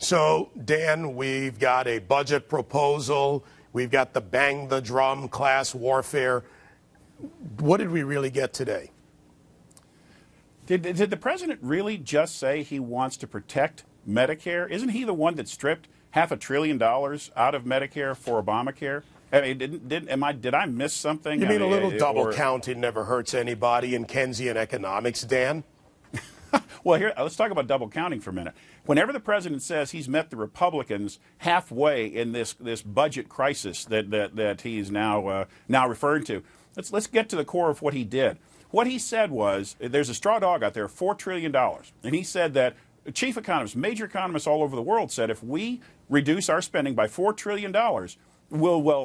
So, Dan, we've got a budget proposal. We've got the bang the drum class warfare. What did we really get today? Did the president really just say he wants to protect Medicare? Isn't he the one that stripped $500 billion out of Medicare for Obamacare? I mean, did I miss something? You mean a little double counting never hurts anybody in Keynesian economics, Dan? Well, here, let's talk about double counting for a minute. Whenever the president says he's met the Republicans halfway in this budget crisis that he's now referring to, let's get to the core of what he did. What he said was, there's a straw dog out there, $4 trillion. And he said that chief economists, major economists all over the world said if we reduce our spending by $4 trillion,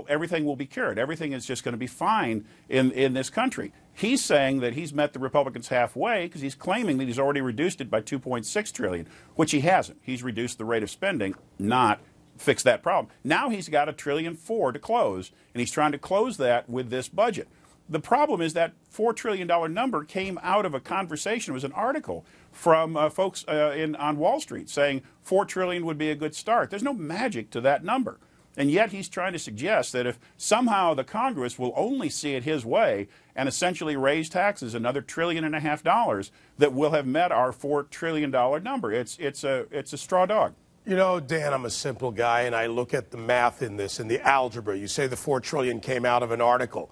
everything will be cured. Everything is just going to be fine in this country. He's saying that he's met the Republicans halfway because he's claiming that he's already reduced it by $2.6 trillion, which he hasn't. He's reduced the rate of spending, not fixed that problem. Now he's got $1.4 trillion to close, and he's trying to close that with this budget. The problem is that $4 trillion number came out of a conversation. It was an article from folks on Wall Street saying $4 trillion would be a good start. There's no magic to that number. And yet he's trying to suggest that if somehow the Congress will only see it his way and essentially raise taxes another $1.5 trillion, that we'll have met our $4 trillion number. It's a straw dog. You know, Dan, I'm a simple guy, and I look at the math in this and the algebra. You say the $4 trillion came out of an article.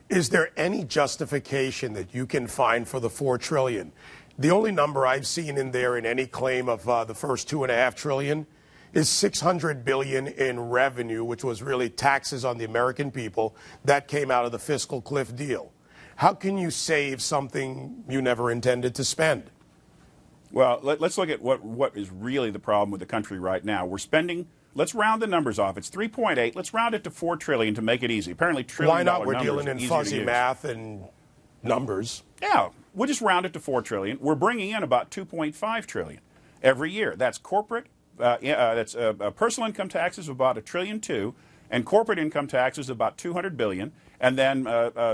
Is there any justification that you can find for the $4 trillion? The only number I've seen in there in any claim of the first $2.5 trillion is $600 billion in revenue, which was really taxes on the American people. That came out of the fiscal cliff deal. How can you save something you never intended to spend? Well, let's look at what is really the problem with the country right now. We're spending, let's round the numbers off. It's 3.8. Let's round it to $4 trillion to make it easy. Apparently, Why not? We're dealing in fuzzy math and numbers. Yeah, we'll just round it to $4 trillion. We're bringing in about $2.5 trillion every year. That's corporate. That's personal income taxes of about $1.2 trillion, and corporate income taxes of about $200 billion, and then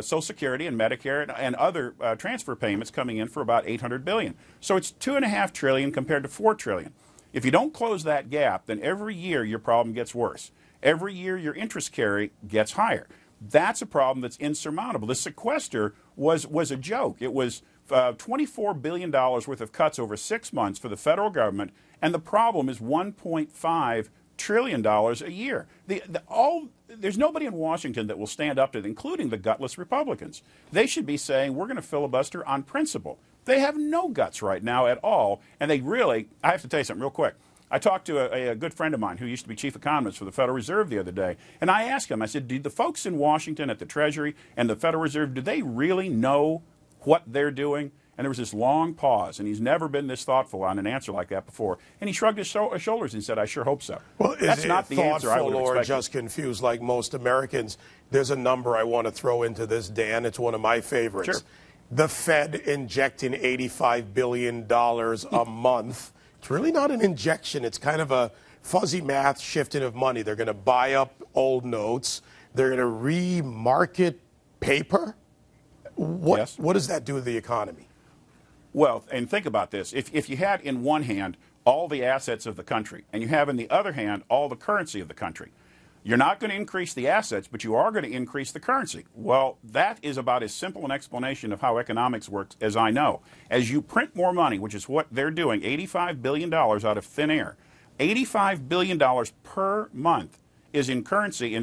Social Security and Medicare and other transfer payments coming in for about $800 billion. So it's $2.5 trillion compared to $4 trillion. If you don't close that gap, then every year your problem gets worse. Every year your interest carry gets higher. That's a problem that's insurmountable. The sequester was a joke. It was $24 billion worth of cuts over 6 months for the federal government, and the problem is $1.5 trillion a year. There's nobody in Washington that will stand up to it, including the gutless Republicans. They should be saying, we're going to filibuster on principle. They have no guts right now at all, and they really, I have to tell you something real quick. I talked to a good friend of mine who used to be chief economist for the Federal Reserve the other day, and I asked him, I said, do the folks in Washington at the Treasury and the Federal Reserve, do they really know what they're doing? And there was this long pause, and he's never been this thoughtful on an answer like that before. And he shrugged his shoulders and said, I sure hope so. Well, that's not the answer I would have expected. Or just confused like most Americans? There's a number I want to throw into this, Dan. It's one of my favorites. Sure. The Fed injecting $85 billion a month. It's really not an injection. It's kind of a fuzzy math shifting of money. They're going to buy up old notes. They're going to remarket paper. What does that do to the economy? Well, and think about this. If you had in one hand all the assets of the country and you have in the other hand all the currency of the country, you're not going to increase the assets, but you are going to increase the currency. Well, that is about as simple an explanation of how economics works as I know. As you print more money, which is what they're doing, $85 billion out of thin air, $85 billion per month is in currency,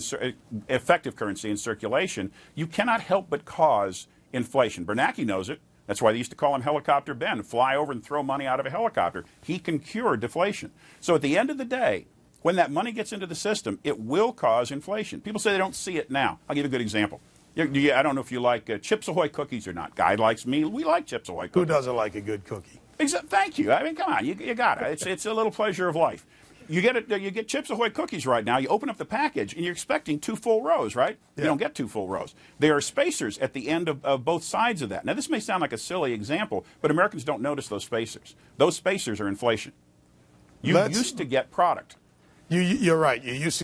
effective currency in circulation. You cannot help but cause inflation. Bernanke knows it. That's why they used to call him Helicopter Ben, fly over and throw money out of a helicopter. He can cure deflation. So at the end of the day, when that money gets into the system, it will cause inflation. People say they don't see it now. I'll give you a good example. I don't know if you like Chips Ahoy cookies or not. Guy likes me. We like Chips Ahoy cookies. Who doesn't like a good cookie? Thank you. I mean, come on. You got it. It's a little pleasure of life. You get Chips Ahoy cookies right now. You open up the package, and you're expecting 2 full rows, right? Yeah. You don't get 2 full rows. There are spacers at the end of both sides of that. Now, this may sound like a silly example, but Americans don't notice those spacers. Those spacers are inflation. You used to get product. You're right. You used to